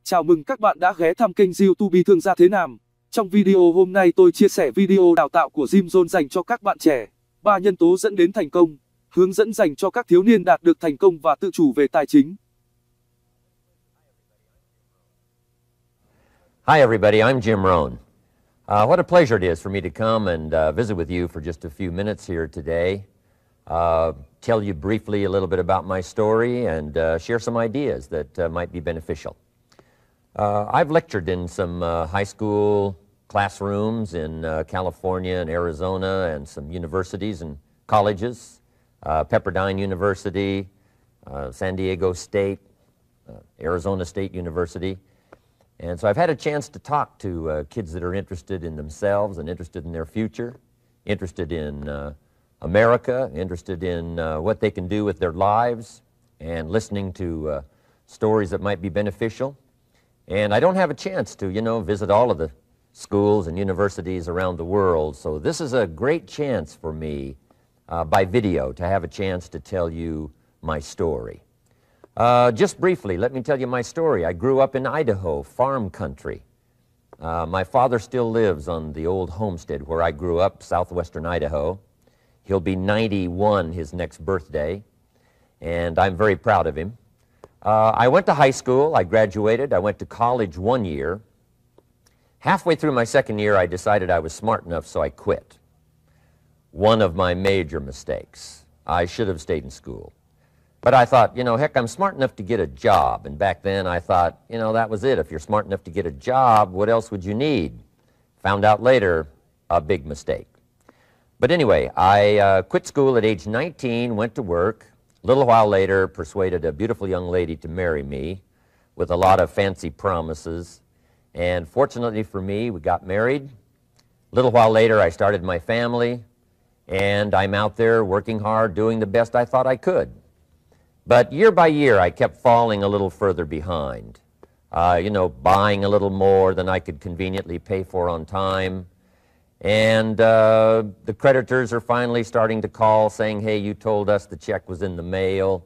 Chào mừng các bạn đã ghé thăm kênh YouTube Thương gia Thế Nam. Trong video hôm nay tôi chia sẻ video đào tạo của Rohn dành cho các bạn trẻ. 3 nhân tố dẫn đến thành công, hướng dẫn dành cho các thiếu niên đạt được thành công và tự chủ về tài chính. Hi everybody, I'm Jim Rohn. What a pleasure it is for me to come and visit with you for just a few minutes here today. Tell you briefly a little bit about my story and share some ideas that might be beneficial. I've lectured in some high school classrooms in California and Arizona and some universities and colleges, Pepperdine University, San Diego State, Arizona State University. And so I've had a chance to talk to kids that are interested in themselves and interested in their future, interested in America, interested in what they can do with their lives, and listening to stories that might be beneficial. And I don't have a chance to, visit all of the schools and universities around the world, so this is a great chance for me by video to have a chance to tell you my story. Just briefly, let me tell you my story. I grew up in Idaho, farm country. My father still lives on the old homestead where I grew up, southwestern Idaho. He'll be 91 his next birthday, and I'm very proud of him. I went to high school, I graduated, I went to college 1 year. Halfway through my second year, I decided I was smart enough, so I quit. One of my major mistakes. I should have stayed in school. But I thought, heck, I'm smart enough to get a job. And back then I thought, that was it. If you're smart enough to get a job, what else would you need? Found out later, a big mistake. But anyway, I quit school at age 19, went to work. A little while later, persuaded a beautiful young lady to marry me with a lot of fancy promises. And fortunately for me, we got married. A little while later, I started my family. And I'm out there working hard, doing the best I thought I could. But year by year, I kept falling a little further behind. Buying a little more than I could conveniently pay for on time. And the creditors are finally starting to call saying, hey, you told us the check was in the mail.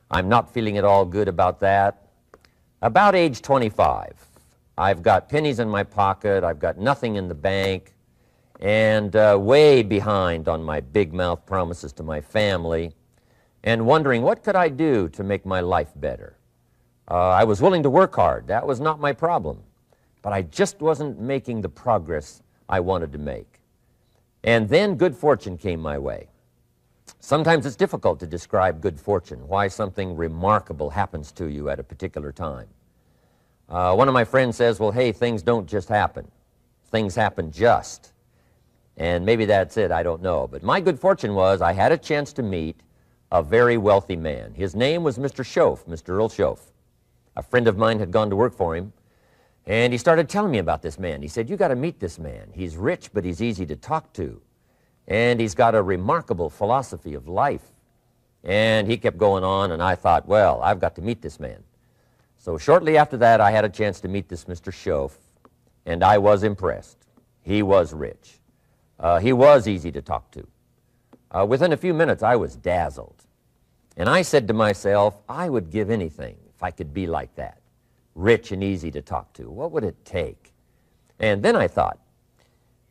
I'm not feeling at all good about that. About age 25, I've got pennies in my pocket, I've got nothing in the bank, and way behind on my big mouth promises to my family, and wondering what could I do to make my life better. I was willing to work hard, that was not my problem, but I just wasn't making the progress I wanted to make. And then good fortune came my way. Sometimes it's difficult to describe good fortune, why something remarkable happens to you at a particular time. One of my friends says, well, hey, things don't just happen. Things happen just. And maybe that's it, I don't know. But my good fortune was I had a chance to meet a very wealthy man. His name was Mr. Schoaf, Mr. Earl Schoaf. A friend of mine had gone to work for him. And he started telling me about this man. He said, you got to meet this man. He's rich, but he's easy to talk to. And he's got a remarkable philosophy of life. And he kept going on, and I thought, well, I've got to meet this man. So shortly after that, I had a chance to meet this Mr. Schoaf, and I was impressed. He was rich. He was easy to talk to. Within a few minutes, I was dazzled. And I said to myself, I would give anything if I could be like that. Rich and easy to talk to. What would it take? And then I thought,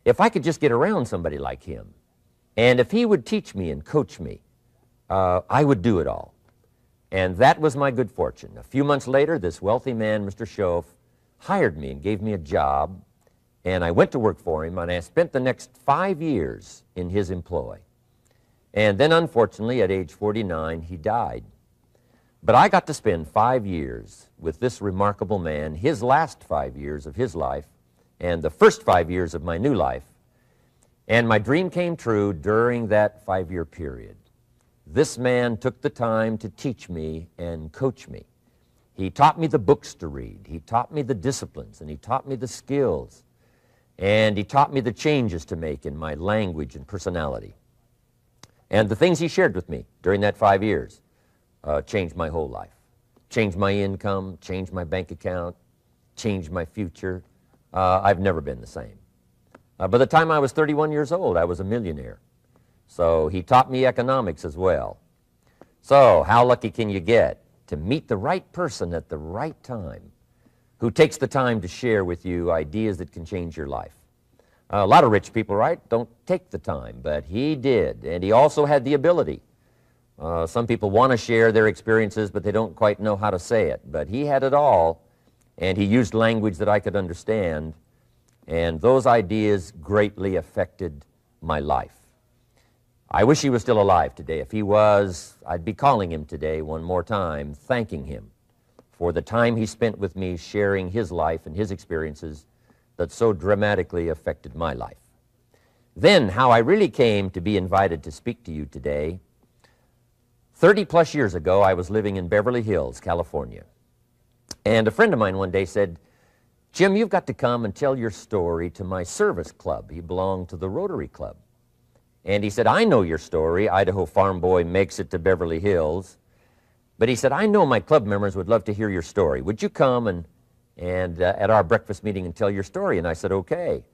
if I could just get around somebody like him, and if he would teach me and coach me, I would do it all. And that was my good fortune. A few months later, this wealthy man, Mr. Schoaf, hired me and gave me a job, and I went to work for him, and I spent the next 5 years in his employ. And then, unfortunately, at age 49, he died. But I got to spend 5 years with this remarkable man, his last 5 years of his life, and the first 5 years of my new life. And my dream came true during that 5-year period. This man took the time to teach me and coach me. He taught me the books to read. He taught me the disciplines, and he taught me the skills. And he taught me the changes to make in my language and personality. And the things he shared with me during that 5 years changed my whole life. Changed my income, changed my bank account, changed my future. I've never been the same. By the time I was 31 years old, I was a millionaire. So he taught me economics as well. So how lucky can you get to meet the right person at the right time who takes the time to share with you ideas that can change your life. A lot of rich people, right, don't take the time, but he did, and he also had the ability. Some people want to share their experiences, but they don't quite know how to say it. But he had it all, and he used language that I could understand, and those ideas greatly affected my life. I wish he was still alive today. If he was, I'd be calling him today one more time, thanking him for the time he spent with me sharing his life and his experiences that so dramatically affected my life. Then, how I really came to be invited to speak to you today. 30-plus years ago, I was living in Beverly Hills, California. And a friend of mine one day said, "Jim, you've got to come and tell your story to my service club." He belonged to the Rotary Club. And he said, "I know your story. Idaho farm boy makes it to Beverly Hills." But he said, "I know my club members would love to hear your story. Would you come and at our breakfast meeting and tell your story?" And I said, "Okay."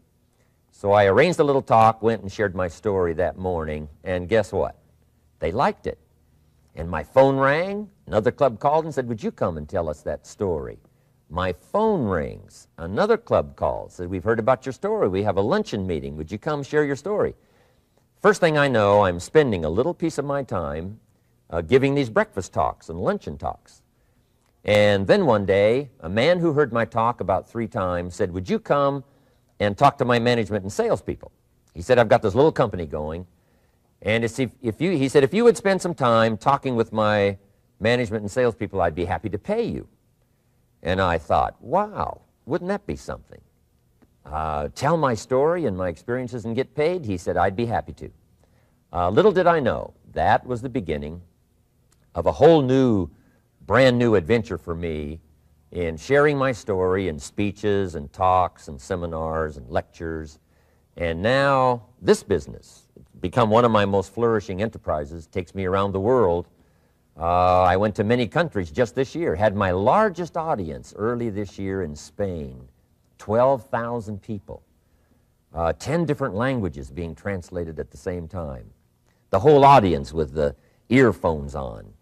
So I arranged a little talk, went and shared my story that morning, and guess what? They liked it. And my phone rang. Another club called and said, "Would you come and tell us that story?" My phone rings. Another club calls, said, "We've heard about your story. We have a luncheon meeting. Would you come share your story?" First thing I know, I'm spending a little piece of my time giving these breakfast talks and luncheon talks. And then one day, a man who heard my talk about 3 times said, "Would you come and talk to my management and salespeople?" He said, "I've got this little company going, and he said, if you would spend some time talking with my management and salespeople, I'd be happy to pay you." And I thought, wow, wouldn't that be something? Tell my story and my experiences and get paid? He said, "I'd be happy to." Little did I know, that was the beginning of a whole new, brand new adventure for me in sharing my story in speeches and talks and seminars and lectures. And now this business, it's become one of my most flourishing enterprises, takes me around the world. I went to many countries just this year, had my largest audience early this year in Spain, 12,000 people, 10 different languages being translated at the same time. The whole audience with the earphones on.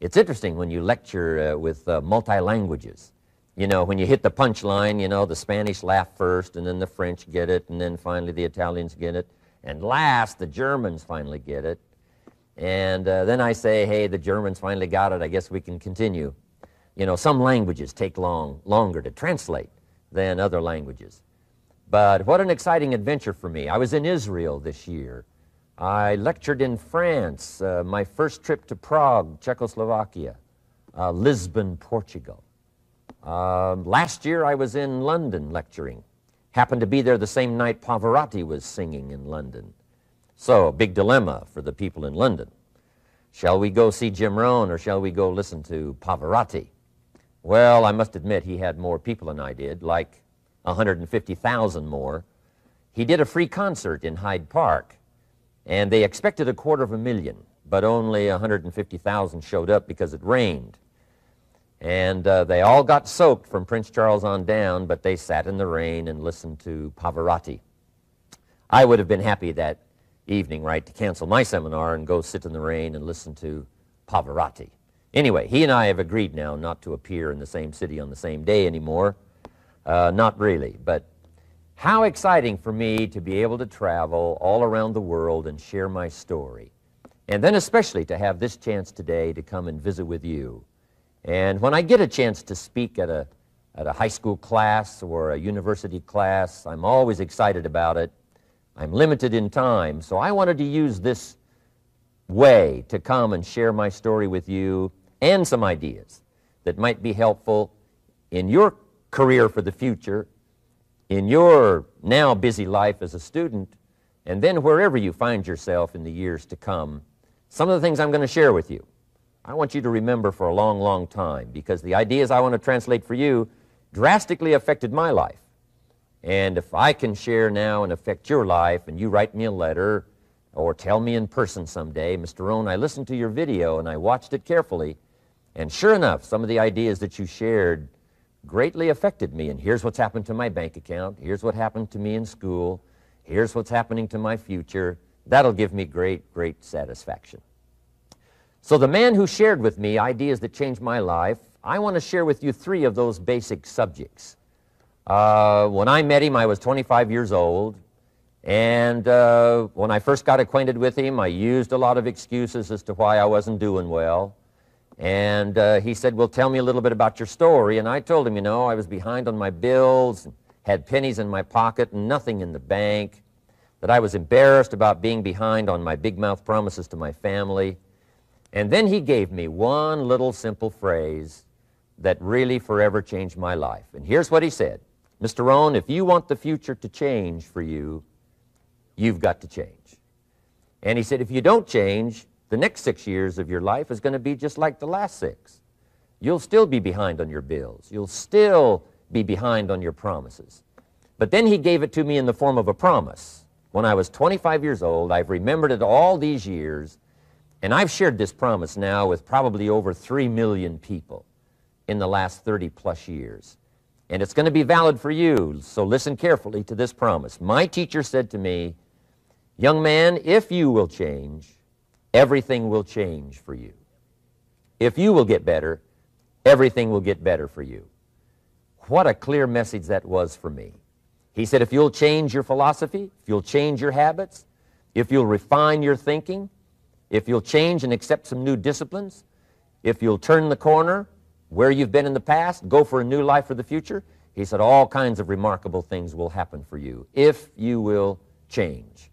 It's interesting when you lecture with multi-languages. You know, when you hit the punchline, you know, the Spanish laugh first, and then the French get it, and then finally the Italians get it, and last the Germans finally get it. And then I say, "Hey, the Germans finally got it, I guess we can continue." You know, some languages take longer to translate than other languages. But what an exciting adventure for me. I was in Israel this year. I lectured in France, my first trip to Prague, Czechoslovakia, Lisbon, Portugal. Last year I was in London lecturing. Happened to be there the same night Pavarotti was singing in London. So, big dilemma for the people in London. Shall we go see Jim Rohn or shall we go listen to Pavarotti? Well, I must admit he had more people than I did, like 150,000 more. He did a free concert in Hyde Park, and they expected 250,000, but only 150,000 showed up because it rained. And they all got soaked from Prince Charles on down, but they sat in the rain and listened to Pavarotti. I would have been happy that evening, right, to cancel my seminar and go sit in the rain and listen to Pavarotti. Anyway, he and I have agreed now not to appear in the same city on the same day anymore. Not really, but how exciting for me to be able to travel all around the world and share my story. And then especially to have this chance today to come and visit with you. And when I get a chance to speak at a high school class or a university class, I'm always excited about it. I'm limited in time, so I wanted to use this way to come and share my story with you and some ideas that might be helpful in your career for the future, in your now busy life as a student, and then wherever you find yourself in the years to come. Some of the things I'm going to share with you, I want you to remember for a long, long time, because the ideas I want to translate for you drastically affected my life. And if I can share now and affect your life, and you write me a letter or tell me in person someday, "Mr. Rohn, I listened to your video and I watched it carefully, and sure enough, some of the ideas that you shared greatly affected me, and here's what's happened to my bank account, here's what happened to me in school, here's what's happening to my future," that'll give me great, great satisfaction. So the man who shared with me ideas that changed my life I want to share with you 3 of those basic subjects. When I met him, I was 25 years old. And when I first got acquainted with him, I used a lot of excuses as to why I wasn't doing well. And he said, well, tell me a little bit about your story. And I told him, you know, I was behind on my bills, had pennies in my pocket, nothing in the bank, that I was embarrassed about being behind on my big mouth promises to my family. And then he gave me one little simple phrase that really forever changed my life. And here's what he said. Mr. Rohn, if you want the future to change for you, you've got to change. And he said, if you don't change, the next 6 years of your life is going to be just like the last 6. You'll still be behind on your bills. You'll still be behind on your promises. But then he gave it to me in the form of a promise. When I was 25 years old, I've remembered it all these years, and I've shared this promise now with probably over 3 million people in the last 30-plus years. And it's going to be valid for you, so listen carefully to this promise. My teacher said to me, young man, if you will change, everything will change for you. If you will get better, everything will get better for you. What a clear message that was for me. He said, if you'll change your philosophy, if you'll change your habits, if you'll refine your thinking, if you'll change and accept some new disciplines, if you'll turn the corner where you've been in the past, go for a new life for the future, he said, all kinds of remarkable things will happen for you if you will change.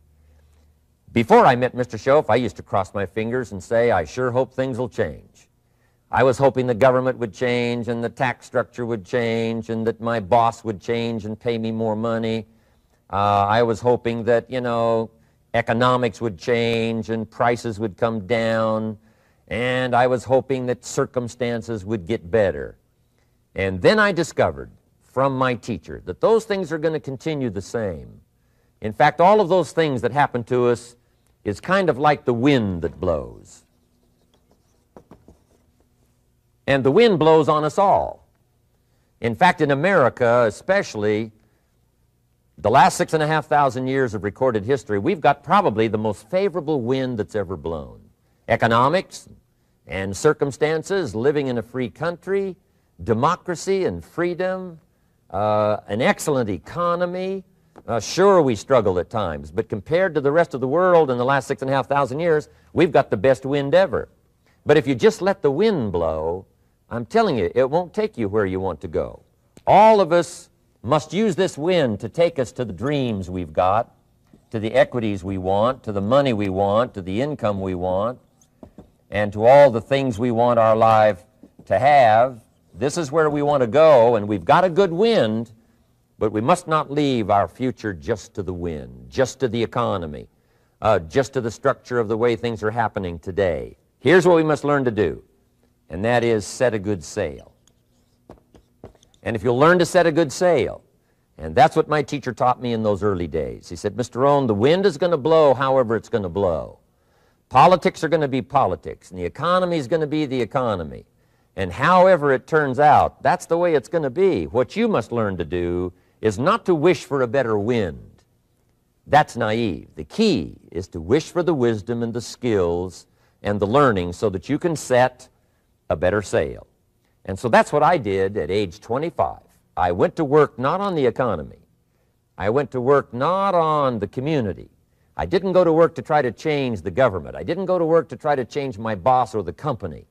Before I met Mr. Schoaf, I used to cross my fingers and say, I sure hope things will change. I was hoping the government would change and the tax structure would change and that my boss would change and pay me more money. I was hoping that, you know, economics would change and prices would come down. And I was hoping that circumstances would get better. And then I discovered from my teacher that those things are going to continue the same. In fact, all of those things that happen to us is kind of like the wind that blows. And the wind blows on us all. In fact, in America especially, the last 6,500 years of recorded history, we've got probably the most favorable wind that's ever blown. Economics and circumstances, living in a free country, democracy and freedom, an excellent economy. Sure, we struggle at times, but compared to the rest of the world in the last 6,500 years, we've got the best wind ever. But if you just let the wind blow, I'm telling you, it won't take you where you want to go. All of us must use this wind to take us to the dreams we've got, to the equities we want, to the money we want, to the income we want, and to all the things we want our life to have. This is where we want to go, and we've got a good wind, but we must not leave our future just to the wind, just to the economy, just to the structure of the way things are happening today. Here's what we must learn to do, and that is set a good sail. And if you'll learn to set a good sail, and that's what my teacher taught me in those early days. He said, Mr. Rohn, the wind is going to blow however it's going to blow. Politics are going to be politics, and the economy is going to be the economy. And however it turns out, that's the way it's going to be. What you must learn to do is not to wish for a better wind. That's naive. The key is to wish for the wisdom and the skills and the learning so that you can set a better sail. And so that's what I did at age 25. I went to work not on the economy. I went to work not on the community. I didn't go to work to try to change the government. I didn't go to work to try to change my boss or the company.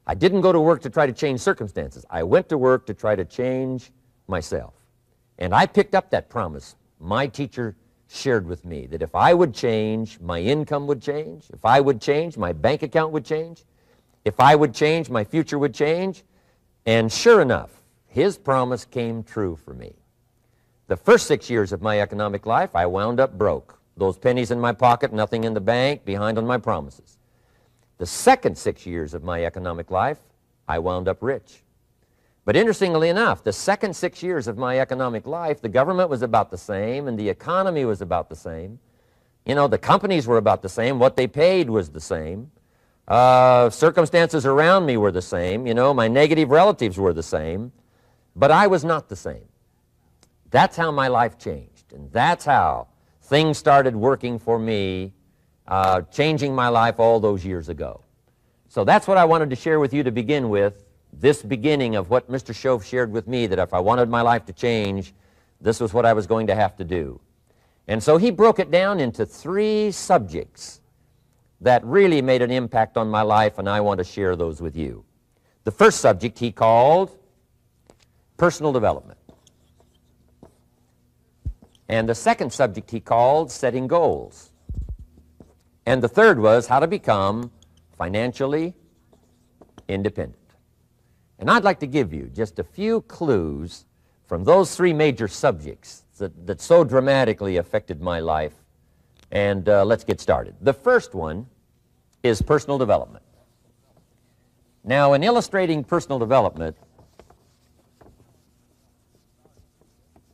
I didn't go to work to try to change circumstances. I went to work to try to change myself. And I picked up that promise my teacher shared with me, that if I would change, my income would change. If I would change, my bank account would change. If I would change, my future would change. And sure enough, his promise came true for me. The first 6 years of my economic life, I wound up broke. Those pennies in my pocket, nothing in the bank, behind on my promises. The second 6 years of my economic life, I wound up rich. But interestingly enough, the second 6 years of my economic life, the government was about the same and the economy was about the same. You know, the companies were about the same. What they paid was the same. Circumstances around me were the same. You know, my negative relatives were the same. But I was not the same. That's how my life changed. And that's how things started working for me, changing my life all those years ago. So that's what I wanted to share with you to begin with. this beginning of what Mr. Shove shared with me, that if I wanted my life to change, this was what I was going to have to do. And so he broke it down into 3 subjects that really made an impact on my life, and I want to share those with you. The first subject he called personal development. And the second subject he called setting goals. And the third was how to become financially independent. And I'd like to give you just a few clues from those 3 major subjects that so dramatically affected my life. And let's get started. The first one is personal development. Now, in illustrating personal development,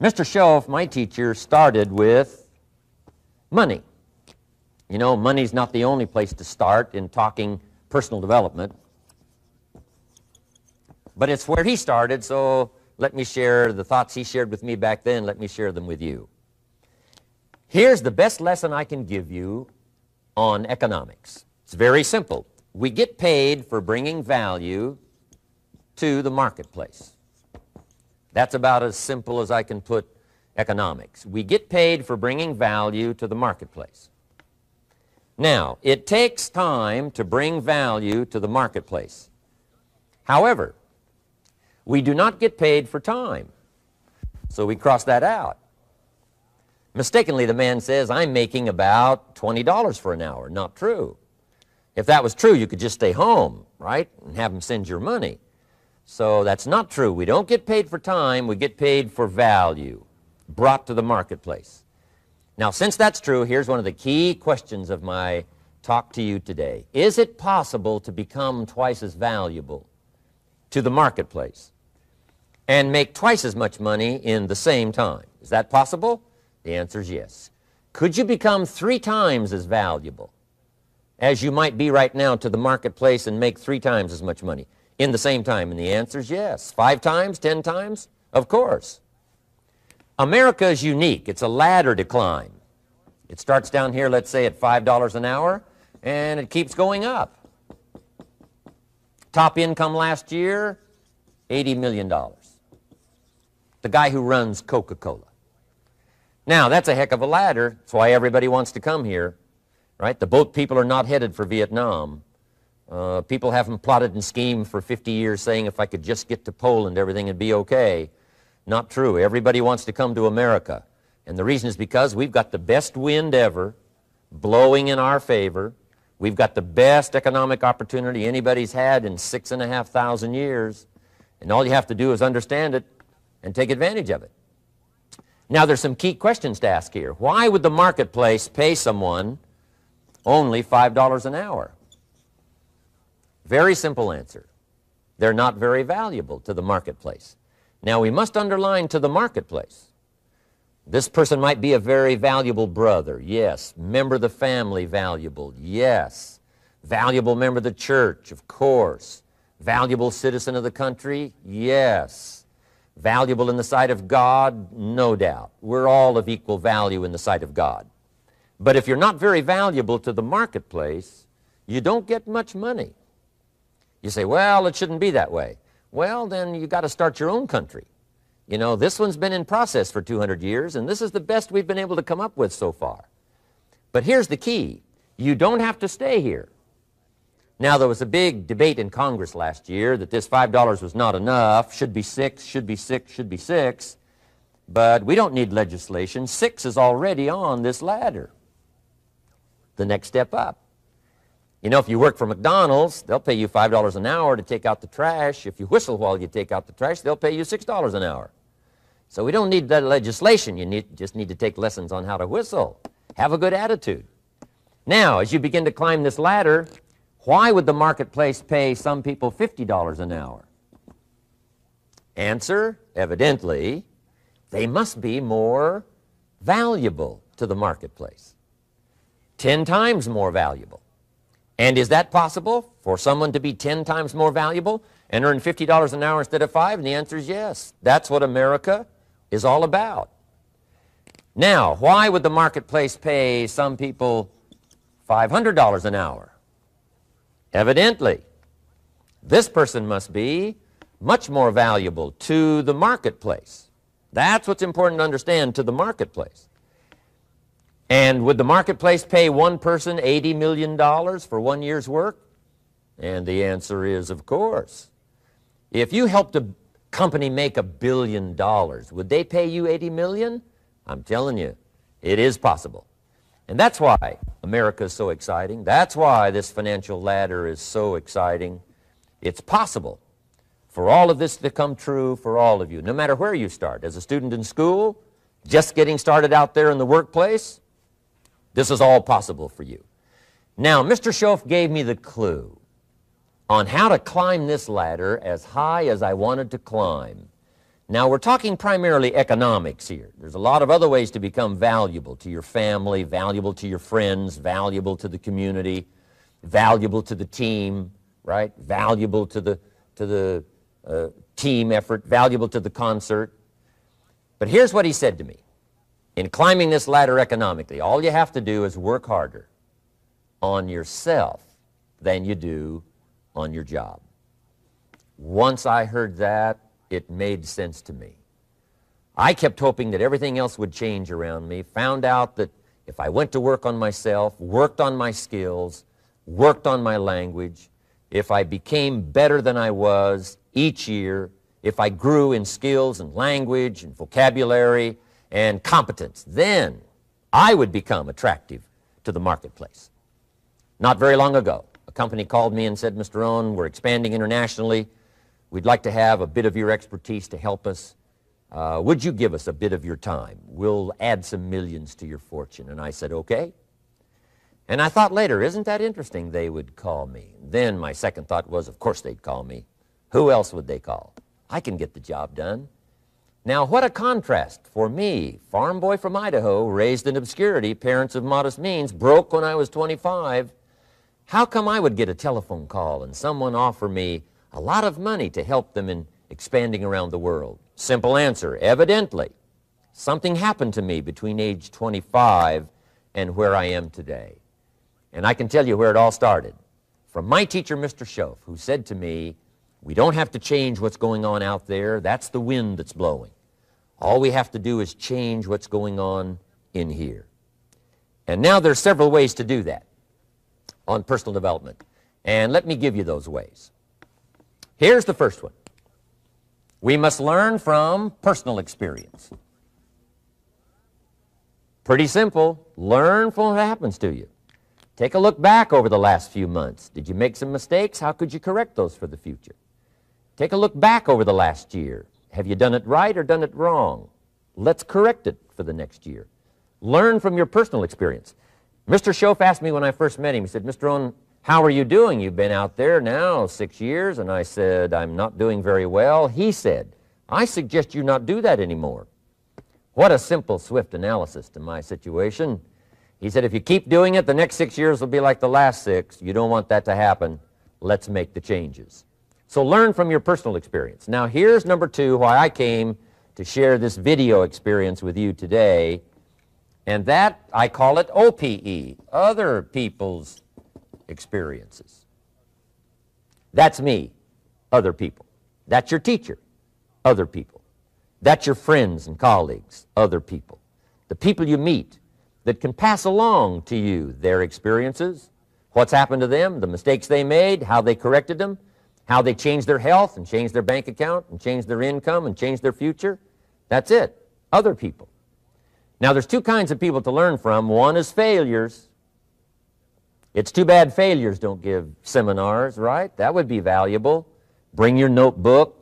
Mr. Shove, my teacher, started with money. You know, money's not the only place to start in talking personal development, but it's where he started, so let me share the thoughts he shared with me back then. Let me share them with you. Here's the best lesson I can give you on economics. It's very simple. We get paid for bringing value to the marketplace. That's about as simple as I can put economics. We get paid for bringing value to the marketplace. Now, it takes time to bring value to the marketplace. However, we do not get paid for time, so we cross that out. Mistakenly, the man says, I'm making about $20 for an hour. Not true. If that was true, you could just stay home, right, and have him send your money. So that's not true. We don't get paid for time. We get paid for value brought to the marketplace. Now, since that's true, here's one of the key questions of my talk to you today. Is it possible to become twice as valuable to the marketplace and make twice as much money in the same time? Is that possible? The answer is yes. Could you become 3 times as valuable as you might be right now to the marketplace and make 3 times as much money in the same time? And the answer is yes. 5 times, 10 times? Of course. America is unique. It's a ladder to climb. It starts down here, let's say, at $5 an hour, and it keeps going up. Top income last year, $80 million. The guy who runs Coca-Cola. Now, that's a heck of a ladder. That's why everybody wants to come here, right? The boat people are not headed for Vietnam. People haven't plotted and schemed for 50 years saying if I could just get to Poland, everything would be okay. Not true. Everybody wants to come to America. And the reason is because we've got the best wind ever blowing in our favor. We've got the best economic opportunity anybody's had in 6,500 years. And all you have to do is understand it and take advantage of it. Now, there's some key questions to ask here. Why would the marketplace pay someone only $5 an hour? Very simple answer. They're not very valuable to the marketplace. Now, we must underline to the marketplace. This person might be a very valuable brother, yes. Member of the family, valuable, yes. Valuable member of the church, of course. Valuable citizen of the country, yes. Valuable in the sight of God, no doubt. We're all of equal value in the sight of God. But if you're not very valuable to the marketplace, you don't get much money. You say, well, it shouldn't be that way. Well, then you got to start your own country. You know, this one's been in process for 200 years, and this is the best we've been able to come up with so far. But here's the key. You don't have to stay here. Now, there was a big debate in Congress last year that this $5 was not enough, should be 6, should be 6, should be 6. But we don't need legislation. 6 is already on this ladder. The next step up. You know, if you work for McDonald's, they'll pay you $5 an hour to take out the trash. If you whistle while you take out the trash, they'll pay you $6 an hour. So we don't need that legislation. You just need to take lessons on how to whistle. Have a good attitude. Now, as you begin to climb this ladder, why would the marketplace pay some people $50 an hour? Answer, evidently, they must be more valuable to the marketplace. 10 times more valuable. And is that possible for someone to be 10 times more valuable and earn $50 an hour instead of 5? And the answer is yes. That's what America is all about. Now, why would the marketplace pay some people $500 an hour? Evidently, this person must be much more valuable to the marketplace. That's what's important to understand, to the marketplace. And would the marketplace pay one person $80 million for 1 year's work? And the answer is, of course. If you helped a company make $1 billion, would they pay you $80 million? I'm telling you, it is possible. And that's why America is so exciting. That's why this financial ladder is so exciting. It's possible for all of this to come true for all of you, no matter where you start. As a student in school, just getting started out there in the workplace, this is all possible for you. Now, Mr. Schoaf gave me the clue on how to climb this ladder as high as I wanted to climb. Now, we're talking primarily economics here. There's a lot of other ways to become valuable to your family, valuable to your friends, valuable to the community, valuable to the team, right? Valuable to the team effort, valuable to the concert. But here's what he said to me. In climbing this ladder economically, all you have to do is work harder on yourself than you do on your job. Once I heard that, it made sense to me. I kept hoping that everything else would change around me, found out that if I went to work on myself, worked on my skills, worked on my language, if I became better than I was each year, if I grew in skills and language and vocabulary and competence, then I would become attractive to the marketplace. Not very long ago, a company called me and said, Mr. Rohn, we're expanding internationally. We'd like to have a bit of your expertise to help us. Would you give us a bit of your time? We'll add some millions to your fortune. And I said, okay. And I thought later, isn't that interesting? They would call me. Then my second thought was, of course they'd call me. Who else would they call? I can get the job done. Now, what a contrast for me, farm boy from Idaho, raised in obscurity, parents of modest means, broke when I was 25. How come I would get a telephone call and someone offer me a lot of money to help them in expanding around the world? Simple answer, evidently. Something happened to me between age 25 and where I am today. And I can tell you where it all started. From my teacher, Mr. Schoaf, who said to me, we don't have to change what's going on out there. That's the wind that's blowing. All we have to do is change what's going on in here. And now there's several ways to do that on personal development. And let me give you those ways. Here's the first one. We must learn from personal experience. Pretty simple. Learn from what happens to you. Take a look back over the last few months. Did you make some mistakes? How could you correct those for the future? Take a look back over the last year. Have you done it right or done it wrong? Let's correct it for the next year. Learn from your personal experience. Mr. Schoaf asked me when I first met him, he said, Mr. Rohn, how are you doing? You've been out there now 6 years. And I said, I'm not doing very well. He said, I suggest you not do that anymore. What a simple, swift analysis to my situation. He said, if you keep doing it, the next 6 years will be like the last 6. You don't want that to happen. Let's make the changes. So learn from your personal experience. Now here's number 2, why I came to share this video experience with you today. And that, I call it OPE, other people's experiences. That's me, other people. That's your teacher, other people. That's your friends and colleagues, other people. The people you meet that can pass along to you their experiences, what's happened to them, the mistakes they made, how they corrected them, how they changed their health and changed their bank account and changed their income and changed their future. That's it, other people. Now, there's 2 kinds of people to learn from. One is failures. It's too bad failures don't give seminars, right? That would be valuable. Bring your notebook,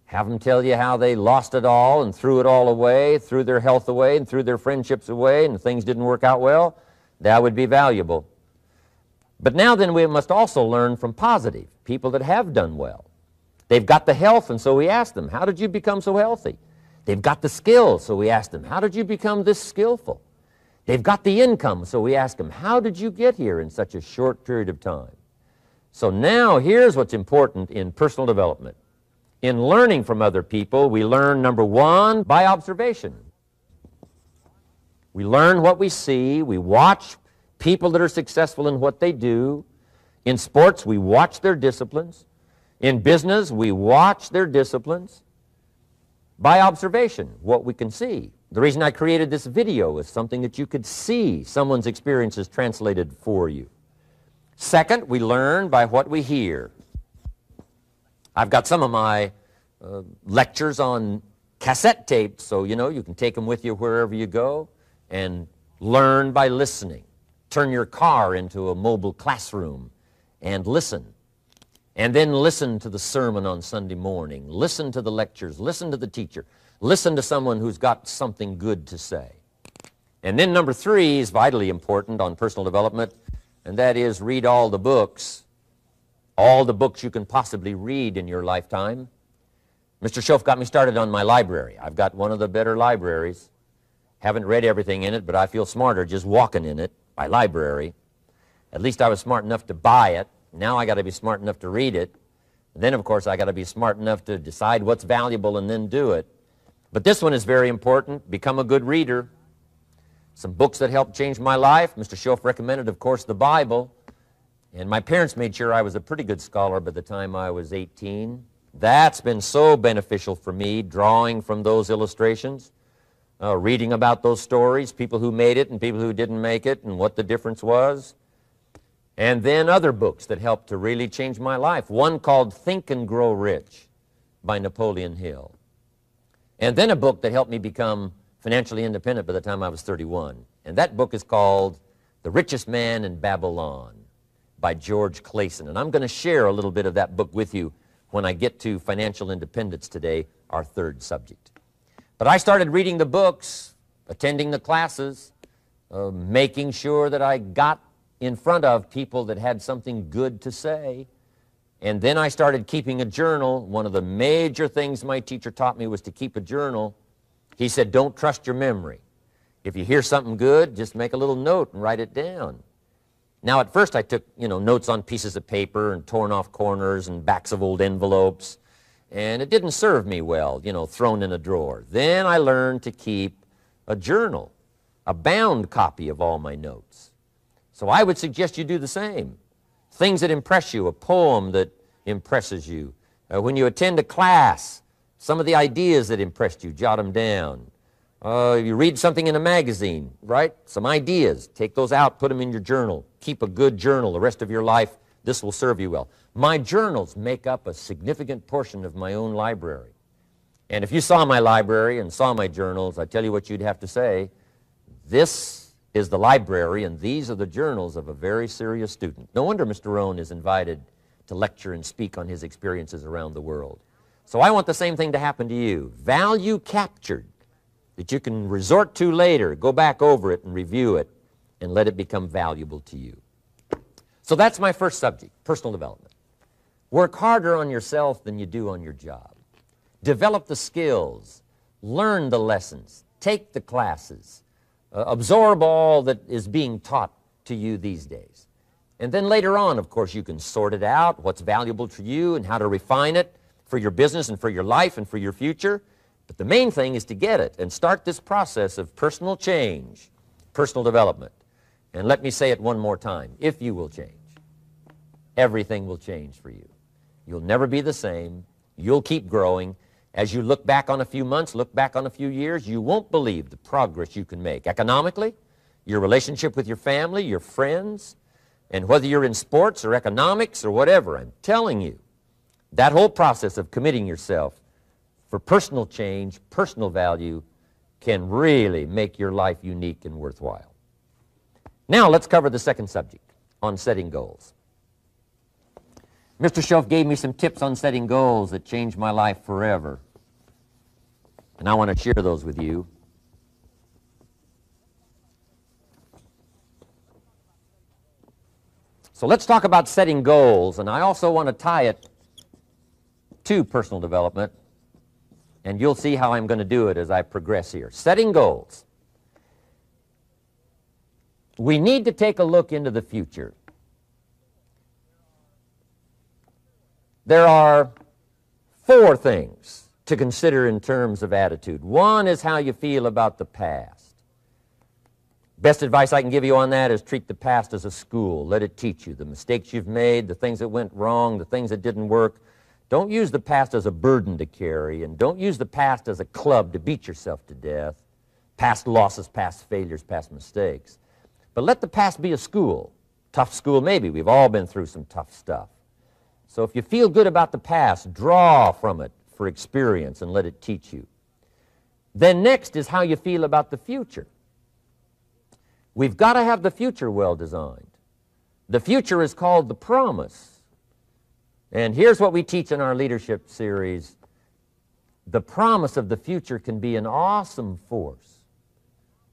have them tell you how they lost it all and threw it all away, threw their health away and threw their friendships away and things didn't work out well. That would be valuable. But now then we must also learn from positive, people that have done well. They've got the health, and so we ask them, how did you become so healthy? They've got the skills, so we ask them, how did you become this skillful? They've got the income, so we ask them, how did you get here in such a short period of time? So now here's what's important in personal development. In learning from other people, we learn, number 1, by observation. We learn what we see. We watch people that are successful in what they do. In sports, we watch their disciplines. In business, we watch their disciplines by observation, what we can see. The reason I created this video is something that you could see someone's experiences translated for you. Second, we learn by what we hear. I've got some of my lectures on cassette tapes, so you can take them with you wherever you go and learn by listening. Turn your car into a mobile classroom and listen. And then listen to the sermon on Sunday morning. Listen to the lectures. Listen to the teacher. Listen to someone who's got something good to say. And then number 3 is vitally important on personal development, and that is read all the books you can possibly read in your lifetime. Mr. Schoaf got me started on my library. I've got one of the better libraries. Haven't read everything in it, but I feel smarter just walking in it, my library. At least I was smart enough to buy it. Now I got to be smart enough to read it. And then, of course, I got to be smart enough to decide what's valuable and then do it. But this one is very important. Become a good reader. Some books that helped change my life. Mr. Schoaf recommended, of course, the Bible. And my parents made sure I was a pretty good scholar by the time I was 18. That's been so beneficial for me, drawing from those illustrations, reading about those stories, people who made it and people who didn't make it, and what the difference was. And then other books that helped to really change my life. One called Think and Grow Rich by Napoleon Hill. And then a book that helped me become financially independent by the time I was 31. And that book is called The Richest Man in Babylon by George Clason. And I'm going to share a little bit of that book with you when I get to financial independence today, our third subject. But I started reading the books, attending the classes, making sure that I got in front of people that had something good to say. And then I started keeping a journal. One of the major things my teacher taught me was to keep a journal. He said, don't trust your memory. If you hear something good, just make a little note and write it down. Now, at first I took, notes on pieces of paper and torn off corners and backs of old envelopes. And it didn't serve me well, thrown in a drawer. Then I learned to keep a journal, a bound copy of all my notes. So I would suggest you do the same. Things that impress you, a poem that impresses you. When you attend a class, some of the ideas that impressed you, jot them down. You read something in a magazine, right? Some ideas. Take those out, put them in your journal. Keep a good journal the rest of your life. This will serve you well. My journals make up a significant portion of my own library. And if you saw my library and saw my journals, I tell you what you'd have to say. This is the library, and these are the journals of a very serious student. No wonder Mr. Rohn is invited to lecture and speak on his experiences around the world. So I want the same thing to happen to you. Value captured that you can resort to later, go back over it and review it, and let it become valuable to you. So that's my first subject, personal development. Work harder on yourself than you do on your job. Develop the skills, learn the lessons, take the classes, absorb all that is being taught to you these days. And then later on, of course, you can sort it out, what's valuable to you and how to refine it for your business and for your life and for your future. But the main thing is to get it and start this process of personal change, personal development. And let me say it one more time. If you will change, everything will change for you. You'll never be the same. You'll keep growing. As you look back on a few months, look back on a few years, you won't believe the progress you can make. Economically, your relationship with your family, your friends, and whether you're in sports or economics or whatever, I'm telling you, that whole process of committing yourself for personal change, personal value, can really make your life unique and worthwhile. Now let's cover the second subject, on setting goals. Mr. Schoaf gave me some tips on setting goals that changed my life forever. And I want to share those with you. So let's talk about setting goals, and I also want to tie it to personal development, and you'll see how I'm going to do it as I progress here. Setting goals. We need to take a look into the future. There are 4 things to consider in terms of attitude. One is how you feel about the past. Best advice I can give you on that is treat the past as a school. Let it teach you the mistakes you've made, the things that went wrong, the things that didn't work. Don't use the past as a burden to carry, and don't use the past as a club to beat yourself to death. Past losses, past failures, past mistakes. But let the past be a school. Tough school maybe. We've all been through some tough stuff. So if you feel good about the past, draw from it for experience and let it teach you. Then next is how you feel about the future. We've got to have the future well designed. The future is called the promise. And here's what we teach in our leadership series. The promise of the future can be an awesome force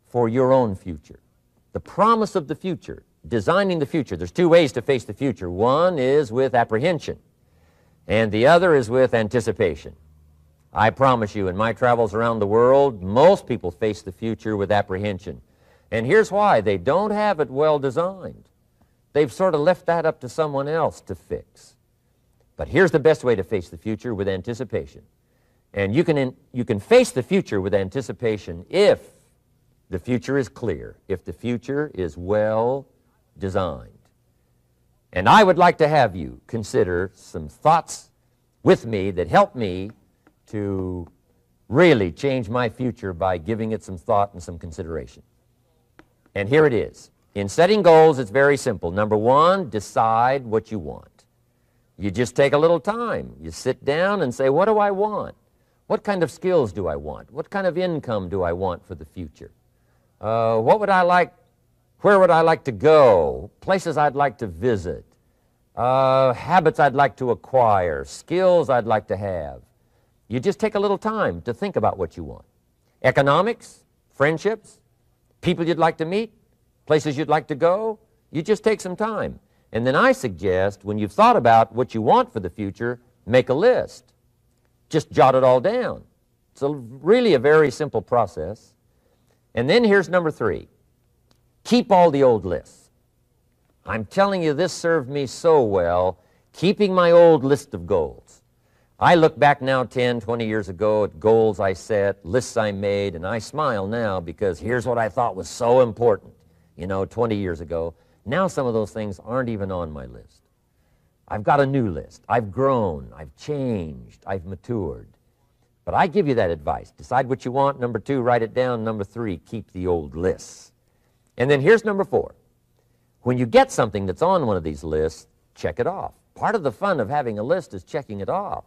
for your own future. The promise of the future, designing the future. There's two ways to face the future. One is with apprehension, and the other is with anticipation. I promise you, in my travels around the world, most people face the future with apprehension. And here's why. They don't have it well designed. They've sort of left that up to someone else to fix. But here's the best way to face the future, with anticipation. And you can face the future with anticipation if the future is clear, if the future is well designed. And I would like to have you consider some thoughts with me that help me to really change my future by giving it some thought and some consideration. And here it is. In setting goals, it's very simple. Number one, decide what you want. You just take a little time. You sit down and say, what do I want? What kind of skills do I want? What kind of income do I want for the future? What would I like? Where would I like to go? Places I'd like to visit. Habits I'd like to acquire. Skills I'd like to have. You just take a little time to think about what you want. Economics, friendships, people you'd like to meet, places you'd like to go. You just take some time. And then I suggest, when you've thought about what you want for the future, make a list. Just jot it all down. It's really a very simple process. And then here's number three. Keep all the old lists. I'm telling you, this served me so well, keeping my old list of goals. I look back now 10, 20 years ago at goals I set, lists I made, and I smile now because here's what I thought was so important, 20 years ago. Now some of those things aren't even on my list. I've got a new list. I've grown. I've changed. I've matured. But I give you that advice. Decide what you want. Number two, write it down. Number three, keep the old lists. And then here's number four. When you get something that's on one of these lists, check it off. Part of the fun of having a list is checking it off.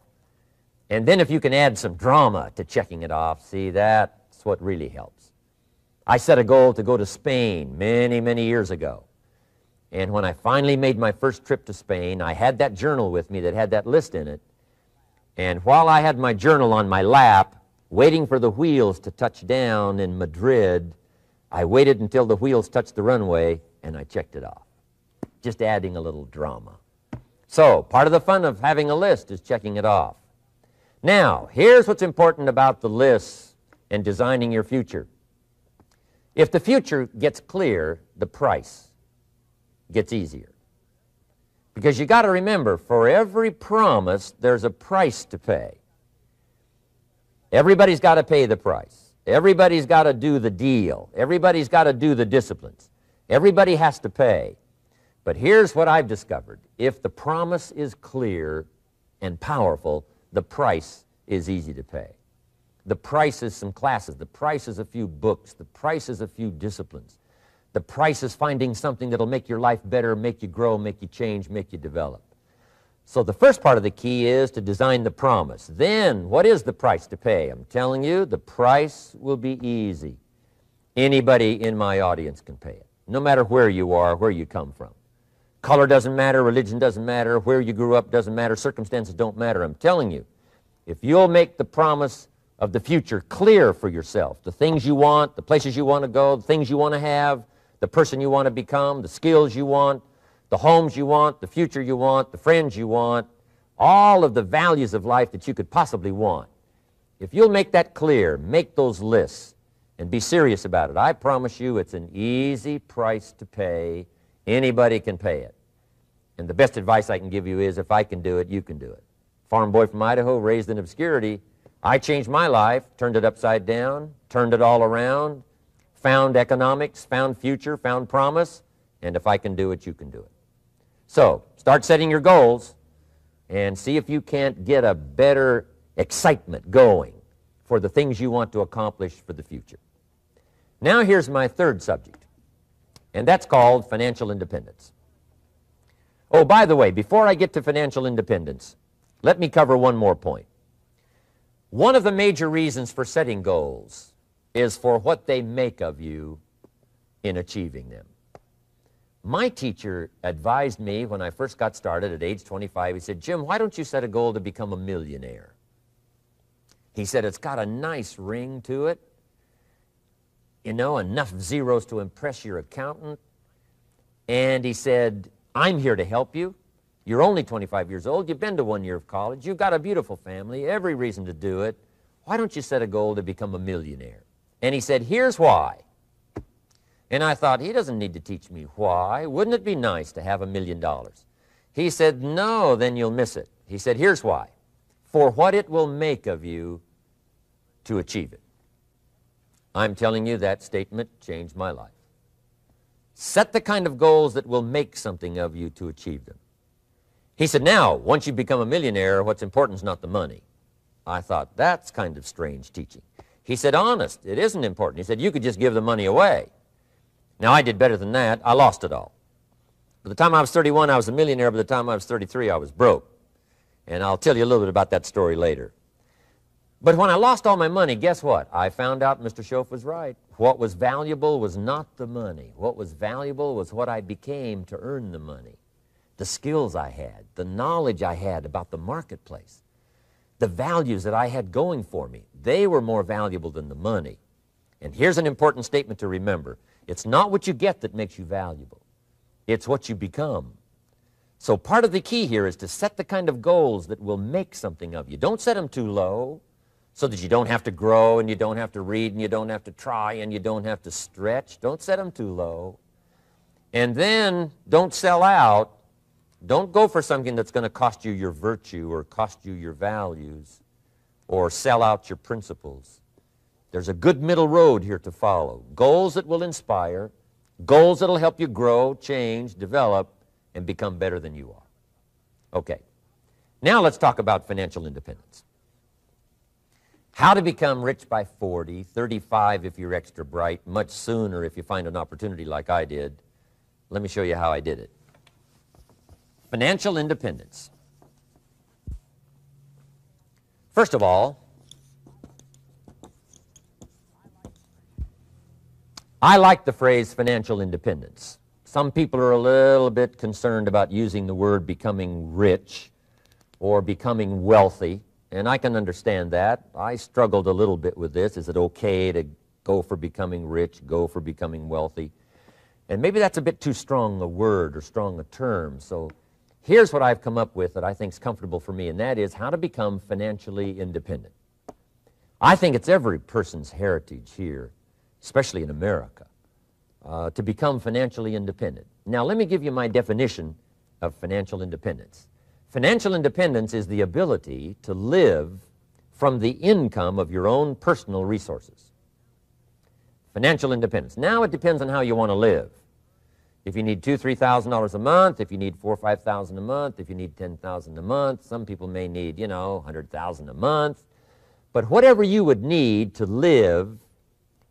And then if you can add some drama to checking it off, see, that's what really helps. I set a goal to go to Spain many, many years ago. And when I finally made my first trip to Spain, I had that journal with me that had that list in it. And while I had my journal on my lap, waiting for the wheels to touch down in Madrid, I waited until the wheels touched the runway, and I checked it off. Just adding a little drama. So, part of the fun of having a list is checking it off. Now, here's what's important about the lists and designing your future. If the future gets clear, the price gets easier. Because you got to remember, for every promise, there's a price to pay. Everybody's got to pay the price. Everybody's got to do the deal. Everybody's got to do the disciplines. Everybody has to pay. But here's what I've discovered. If the promise is clear and powerful, the price is easy to pay. The price is some classes. The price is a few books. The price is a few disciplines. The price is finding something that'll make your life better, make you grow, make you change, make you develop. So the first part of the key is to design the promise. Then, what is the price to pay? I'm telling you, the price will be easy. Anybody in my audience can pay it, no matter where you are, where you come from. Color doesn't matter, religion doesn't matter, where you grew up doesn't matter, circumstances don't matter. I'm telling you, if you'll make the promise of the future clear for yourself, the things you want, the places you want to go, the things you want to have, the person you want to become, the skills you want, the homes you want, the future you want, the friends you want, all of the values of life that you could possibly want. If you'll make that clear, make those lists, and be serious about it, I promise you it's an easy price to pay. Anybody can pay it. And the best advice I can give you is, if I can do it, you can do it. Farm boy from Idaho, raised in obscurity, I changed my life, turned it upside down, turned it all around, found economics, found future, found promise, and if I can do it, you can do it. So, start setting your goals, and see if you can't get a better excitement going for the things you want to accomplish for the future. Now here's my third subject, and that's called financial independence. Oh, by the way, before I get to financial independence, let me cover one more point. One of the major reasons for setting goals is for what they make of you in achieving them. My teacher advised me when I first got started at age 25, he said, "Jim, why don't you set a goal to become a millionaire?" He said, "It's got a nice ring to it, you know, enough zeros to impress your accountant." And he said, "I'm here to help you. You're only 25 years old. You've been to 1 year of college. You've got a beautiful family, every reason to do it. Why don't you set a goal to become a millionaire?" And he said, "Here's why." And I thought, he doesn't need to teach me why. Wouldn't it be nice to have $1 million? He said, "No, then you'll miss it." He said, "Here's why. For what it will make of you to achieve it." I'm telling you, that statement changed my life. Set the kind of goals that will make something of you to achieve them. He said, "Now, once you become a millionaire, what's important is not the money." I thought, that's kind of strange teaching. He said, "Honest, it isn't important." He said, "You could just give the money away." Now, I did better than that. I lost it all. By the time I was 31, I was a millionaire. By the time I was 33, I was broke. And I'll tell you a little bit about that story later. But when I lost all my money, guess what? I found out Mr. Schoaf was right. What was valuable was not the money. What was valuable was what I became to earn the money. The skills I had, the knowledge I had about the marketplace, the values that I had going for me, they were more valuable than the money. And here's an important statement to remember. It's not what you get that makes you valuable. It's what you become. So part of the key here is to set the kind of goals that will make something of you. Don't set them too low so that you don't have to grow and you don't have to read and you don't have to try and you don't have to stretch. Don't set them too low. And then don't sell out. Don't go for something that's going to cost you your virtue or cost you your values or sell out your principles. There's a good middle road here to follow. Goals that will inspire, goals that will help you grow, change, develop, and become better than you are. Okay, now let's talk about financial independence. How to become rich by 40, 35 if you're extra bright, much sooner if you find an opportunity like I did. Let me show you how I did it. Financial independence. First of all, I like the phrase financial independence. Some people are a little bit concerned about using the word becoming rich or becoming wealthy, and I can understand that. I struggled a little bit with this. Is it okay to go for becoming rich, go for becoming wealthy? And maybe that's a bit too strong a word or strong a term. So here's what I've come up with that I think is comfortable for me, and that is how to become financially independent. I think it's every person's heritage here, especially in America, to become financially independent. Now, let me give you my definition of financial independence. Financial independence is the ability to live from the income of your own personal resources. Financial independence. Now, it depends on how you want to live. If you need $2,000 to $3,000 a month, if you need $4,000 or $5,000 a month, if you need $10,000 a month, some people may need, $100,000 a month. But whatever you would need to live,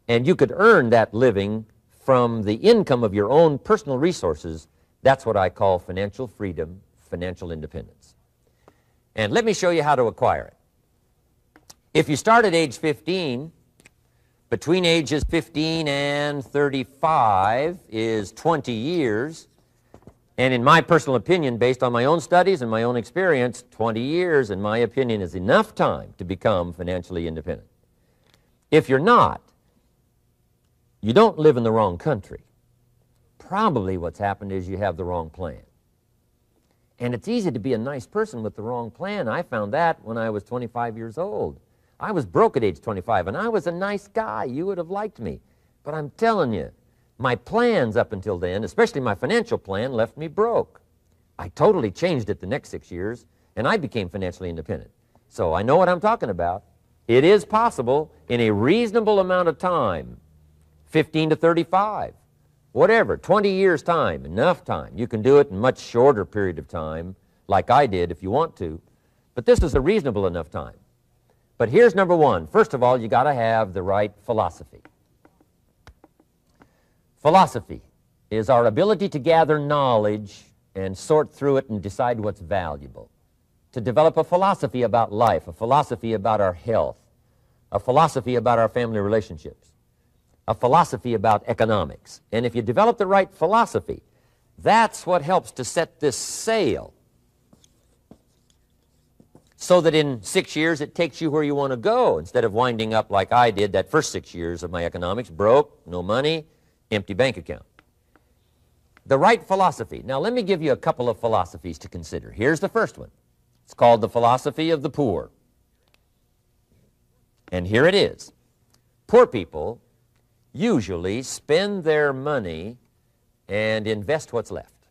and you could earn that living from the income of your own personal resources, that's what I call financial freedom, financial independence. And let me show you how to acquire it. If you start at age 15, between ages 15 and 35 is 20 years. And in my personal opinion, based on my own studies and my own experience, 20 years, in my opinion, is enough time to become financially independent. If you're not, you don't live in the wrong country. Probably what's happened is you have the wrong plan. And it's easy to be a nice person with the wrong plan. I found that when I was 25 years old. I was broke at age 25, and I was a nice guy. You would have liked me. But I'm telling you, my plans up until then, especially my financial plan, left me broke. I totally changed it the next 6 years, and I became financially independent. So I know what I'm talking about. It is possible in a reasonable amount of time, 15 to 35, whatever, 20 years' time, enough time. You can do it in a much shorter period of time, like I did if you want to, but this is a reasonable enough time. But here's number one. First of all, you got to have the right philosophy. Philosophy is our ability to gather knowledge and sort through it and decide what's valuable. To develop a philosophy about life, a philosophy about our health, a philosophy about our family relationships, a philosophy about economics. And if you develop the right philosophy, that's what helps to set this sail so that in 6 years it takes you where you want to go instead of winding up like I did that first 6 years of my economics, broke, no money, empty bank account. The right philosophy. Now let me give you a couple of philosophies to consider. Here's the first one. It's called the philosophy of the poor. And here it is. Poor people usually spend their money and invest what's left.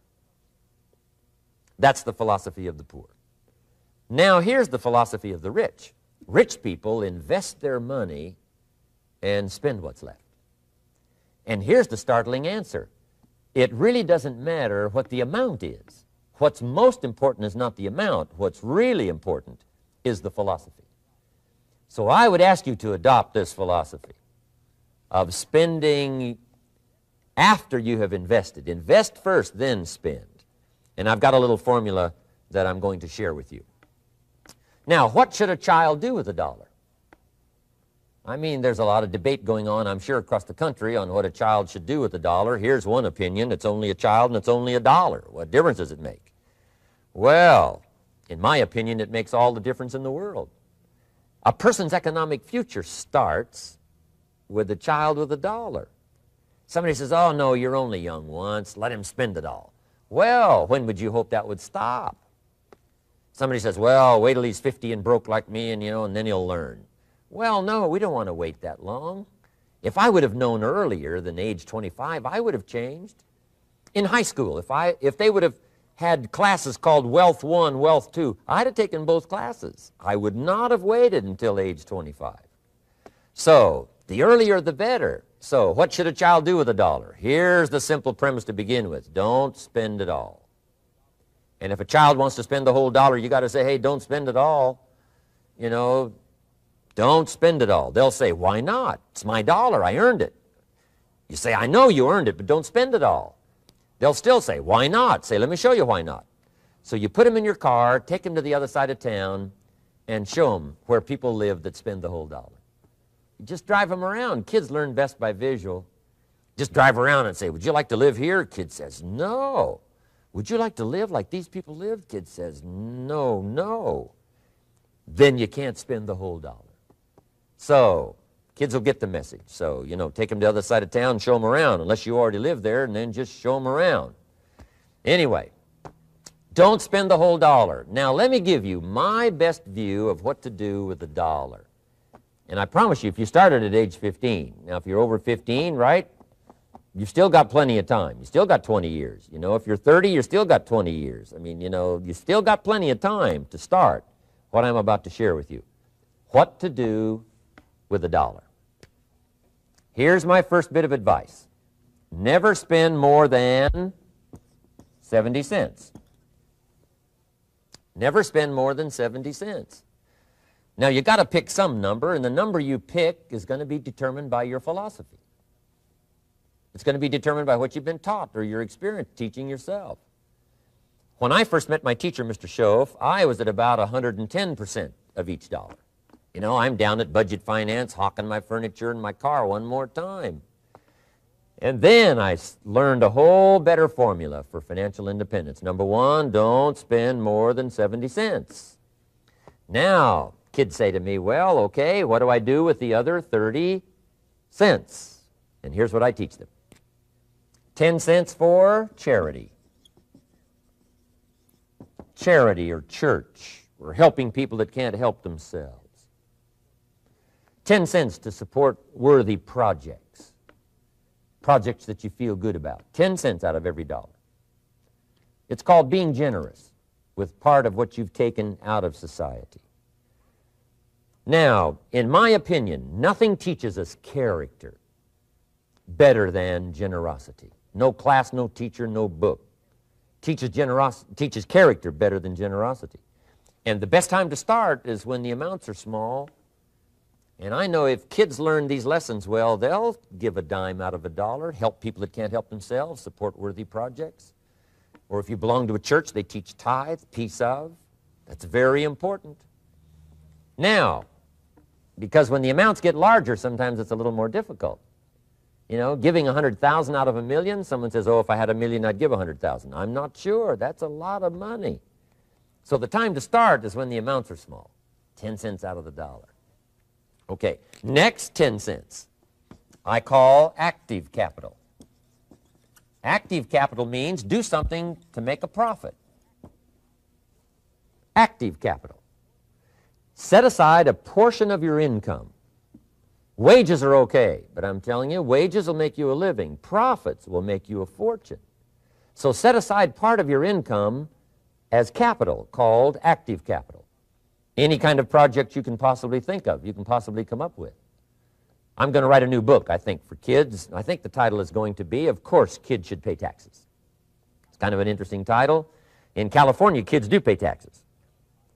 That's the philosophy of the poor. Now here's the philosophy of the rich. Rich people invest their money and spend what's left. And here's the startling answer. It really doesn't matter what the amount is. What's most important is not the amount. What's really important is the philosophy. So I would ask you to adopt this philosophy of spending after you have invested. Invest first, then spend. And I've got a little formula that I'm going to share with you. Now, what should a child do with a dollar? I mean, there's a lot of debate going on, I'm sure, across the country on what a child should do with a dollar. Here's one opinion. It's only a child and it's only a dollar. What difference does it make? Well, in my opinion, it makes all the difference in the world. A person's economic future starts with a child with a dollar. Somebody says, oh, no, you're only young once. Let him spend it all. Well, when would you hope that would stop? Somebody says, well, wait till he's 50 and broke like me and, and then he'll learn. Well, no, we don't want to wait that long. If I would have known earlier than age 25, I would have changed. In high school, if they would have had classes called Wealth 1, Wealth 2, I'd have taken both classes. I would not have waited until age 25. So, the earlier the better. So, what should a child do with a dollar? Here's the simple premise to begin with. Don't spend it all. And if a child wants to spend the whole dollar, you got to say, hey, don't spend it all. Don't spend it all. They'll say, why not? It's my dollar. I earned it. You say, I know you earned it, but don't spend it all. They'll still say, why not? Say, let me show you why not. So you put them in your car, take them to the other side of town, and show them where people live that spend the whole dollar. You just drive them around. Kids learn best by visual. Just drive around and say, would you like to live here? Kid says, no. Would you like to live like these people live? Kid says, no, no. Then you can't spend the whole dollar. So, kids will get the message. So, take them to the other side of town, show them around, unless you already live there, and then just show them around. Anyway, don't spend the whole dollar. Now, let me give you my best view of what to do with the dollar. And I promise you, if you started at age 15, now if you're over 15, right, you've still got plenty of time. You still got 20 years. If you're 30, you've still got 20 years. I mean, you still got plenty of time to start what I'm about to share with you. What to do with a dollar. Here's my first bit of advice. Never spend more than 70 cents. Never spend more than 70 cents. Now, you got to pick some number, and the number you pick is going to be determined by your philosophy. It's going to be determined by what you've been taught or your experience teaching yourself. When I first met my teacher, Mr. Schoaf, I was at about 110% of each dollar. I'm down at budget finance, hawking my furniture and my car one more time. And then I learned a whole better formula for financial independence. Number one, don't spend more than 70 cents. Now, kids say to me, well, okay, what do I do with the other 30 cents? And here's what I teach them. 10 cents for charity. Charity or church, or helping people that can't help themselves. 10 cents to support worthy projects. Projects that you feel good about. 10 cents out of every dollar. It's called being generous with part of what you've taken out of society. Now, in my opinion, nothing teaches us character better than generosity. No class, no teacher, no book teaches character better than generosity. And the best time to start is when the amounts are small. And I know if kids learn these lessons well, they'll give a dime out of a dollar, help people that can't help themselves, support worthy projects. Or if you belong to a church, they teach tithe, piece of. That's very important. Now, because when the amounts get larger, sometimes it's a little more difficult. You know, giving 100,000 out of a million, someone says, oh, if I had a million, I'd give 100,000. I'm not sure. That's a lot of money. So the time to start is when the amounts are small, 10 cents out of the dollar. Okay, next 10 cents I call active capital. Active capital means do something to make a profit. Active capital. Set aside a portion of your income. Wages are okay, but I'm telling you, wages will make you a living. Profits will make you a fortune. So set aside part of your income as capital, called active capital. Any kind of project you can possibly think of, you can possibly come up with. I'm going to write a new book, I think, for kids. I think the title is going to be, Of Course Kids Should Pay Taxes. It's kind of an interesting title. In California, kids do pay taxes.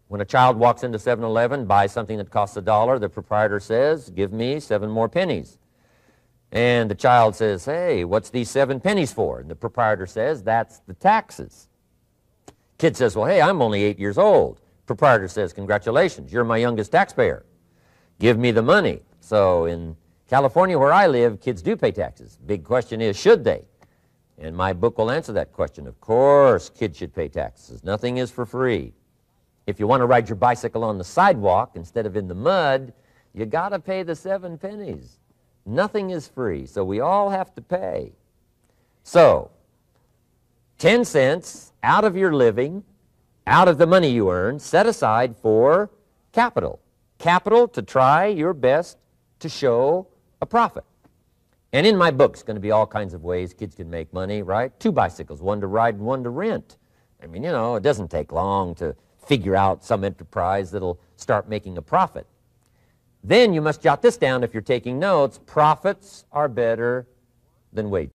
When a child walks into 7-Eleven, buys something that costs $1, the proprietor says, give me 7 more pennies. And the child says, hey, what's these 7 pennies for? And the proprietor says, that's the taxes. Kid says, well, hey, I'm only 8 years old. Proprietor says, congratulations, you're my youngest taxpayer. Give me the money. So in California, where I live, kids do pay taxes. Big question is, should they? And my book will answer that question. Of course, kids should pay taxes. Nothing is for free. If you want to ride your bicycle on the sidewalk instead of in the mud, you got to pay the 7 pennies. Nothing is free, so we all have to pay. So, 10 cents out of your living, out of the money you earn, set aside for capital. Capital to try your best to show a profit. And in my book, it's going to be all kinds of ways kids can make money, right? 2 bicycles, one to ride and one to rent. I mean, you know, it doesn't take long to figure out some enterprise that'll start making a profit. Then you must jot this down if you're taking notes. Profits are better than wages.